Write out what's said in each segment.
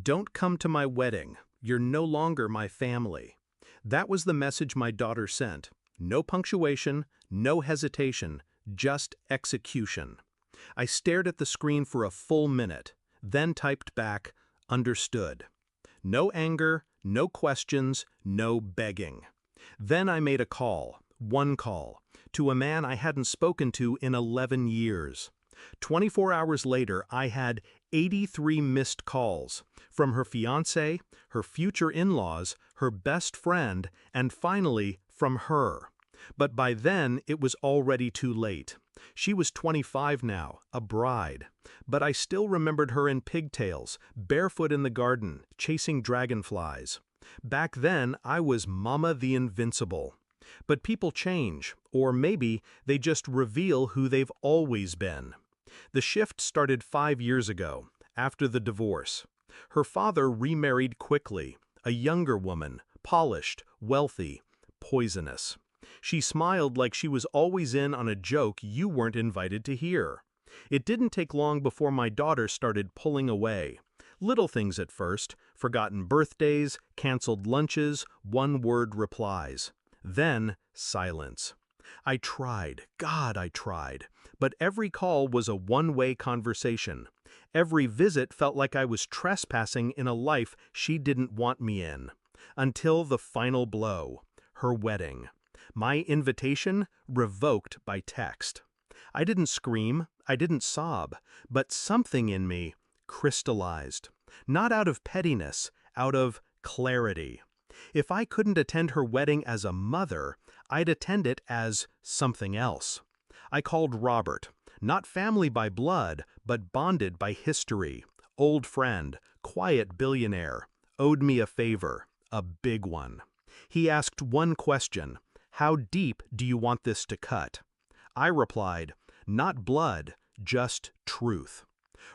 Don't come to my wedding. You're no longer my family. That was the message my daughter sent. No punctuation, no hesitation, just execution. I stared at the screen for a full minute, then typed back, understood. No anger, no questions, no begging. Then I made a call, one call, to a man I hadn't spoken to in 11 years. 24 hours later, I had 83 missed calls from her fiancé, her future in-laws, her best friend, and finally from her. But by then, it was already too late. She was 25 now, a bride. But I still remembered her in pigtails, barefoot in the garden, chasing dragonflies. Back then, I was Mama the Invincible. But people change, or maybe they just reveal who they've always been. The shift started 5 years ago, after the divorce. Her father remarried quickly, a younger woman, polished, wealthy, poisonous. She smiled like she was always in on a joke you weren't invited to hear. It didn't take long before my daughter started pulling away. Little things at first, forgotten birthdays, canceled lunches, one-word replies. Then, silence. I tried, God, I tried, but every call was a one-way conversation. Every visit felt like I was trespassing in a life she didn't want me in. Until the final blow, her wedding. My invitation revoked by text. I didn't scream, I didn't sob, but something in me crystallized. Not out of pettiness, out of clarity. If I couldn't attend her wedding as a mother, I'd attend it as something else. I called Robert, not family by blood, but bonded by history, old friend, quiet billionaire, owed me a favor, a big one. He asked one question, how deep do you want this to cut? I replied, not blood, just truth.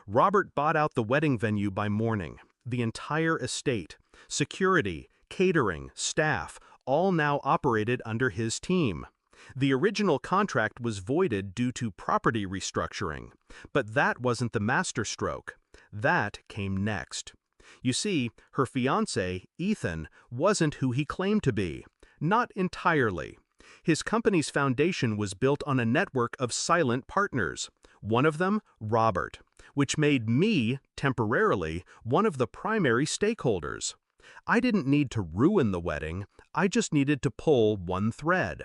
Robert bought out the wedding venue by morning, the entire estate, security, catering, staff, all now operated under his team. The original contract was voided due to property restructuring, but that wasn't the masterstroke. That came next. You see, her fiancé, Ethan, wasn't who he claimed to be. Not entirely. His company's foundation was built on a network of silent partners. One of them, Robert, which made me, temporarily, one of the primary stakeholders. I didn't need to ruin the wedding, I just needed to pull one thread.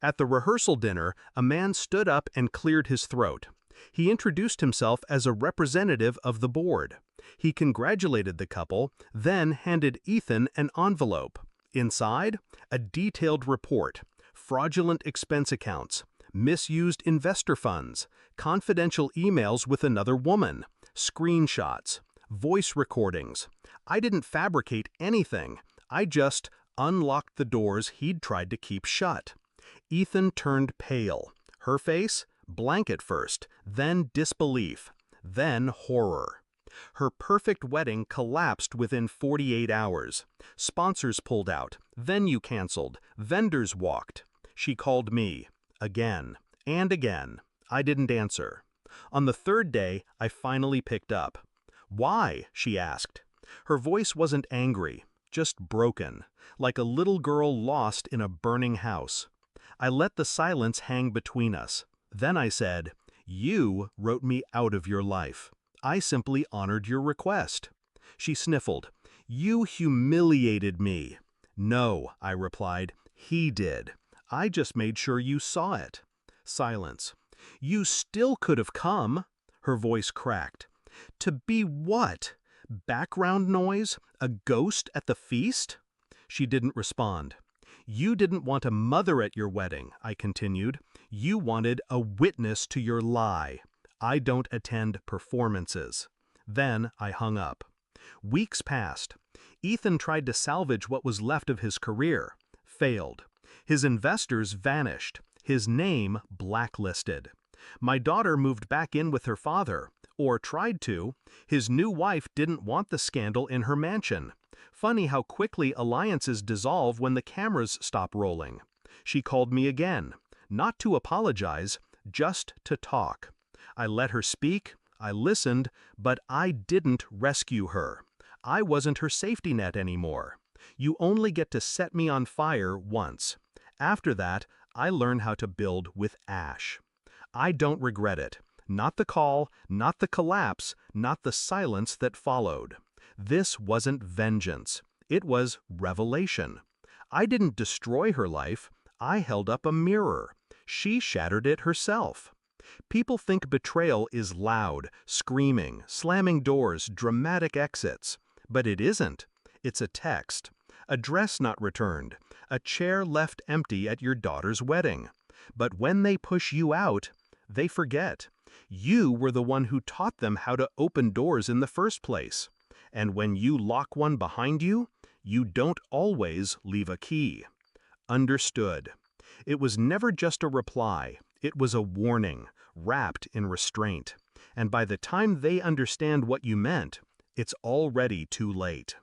At the rehearsal dinner, a man stood up and cleared his throat. He introduced himself as a representative of the board. He congratulated the couple, then handed Ethan an envelope. Inside, a detailed report, fraudulent expense accounts, misused investor funds, confidential emails with another woman, screenshots, voice recordings. I didn't fabricate anything. I just unlocked the doors he'd tried to keep shut. Ethan turned pale. Her face? Blank at first, then disbelief, then horror. Her perfect wedding collapsed within 48 hours. Sponsors pulled out, venue canceled, vendors walked. She called me, again, and again. I didn't answer. On the third day, I finally picked up. Why? She asked. Her voice wasn't angry, just broken, like a little girl lost in a burning house. I let the silence hang between us. Then I said, you wrote me out of your life. I simply honored your request. She sniffled. You humiliated me. No, I replied, he did. I just made sure you saw it. Silence. You still could have come. Her voice cracked. To be what? Background noise? A ghost at the feast? She didn't respond. You didn't want a mother at your wedding, I continued. You wanted a witness to your lie. I don't attend performances. Then I hung up. Weeks passed. Ethan tried to salvage what was left of his career. Failed. His investors vanished. His name blacklisted. My daughter moved back in with her father, or tried to. His new wife didn't want the scandal in her mansion. Funny how quickly alliances dissolve when the cameras stop rolling. She called me again, not to apologize, just to talk. I let her speak, I listened, but I didn't rescue her. I wasn't her safety net anymore. You only get to set me on fire once. After that, I learned how to build with ash. I don't regret it. Not the call, not the collapse, not the silence that followed. This wasn't vengeance. It was revelation. I didn't destroy her life. I held up a mirror. She shattered it herself. People think betrayal is loud, screaming, slamming doors, dramatic exits. But it isn't. It's a text. A dress not returned. A chair left empty at your daughter's wedding. But when they push you out, they forget. You were the one who taught them how to open doors in the first place. And when you lock one behind you, you don't always leave a key. Understood. It was never just a reply. It was a warning, wrapped in restraint. And by the time they understand what you meant, it's already too late.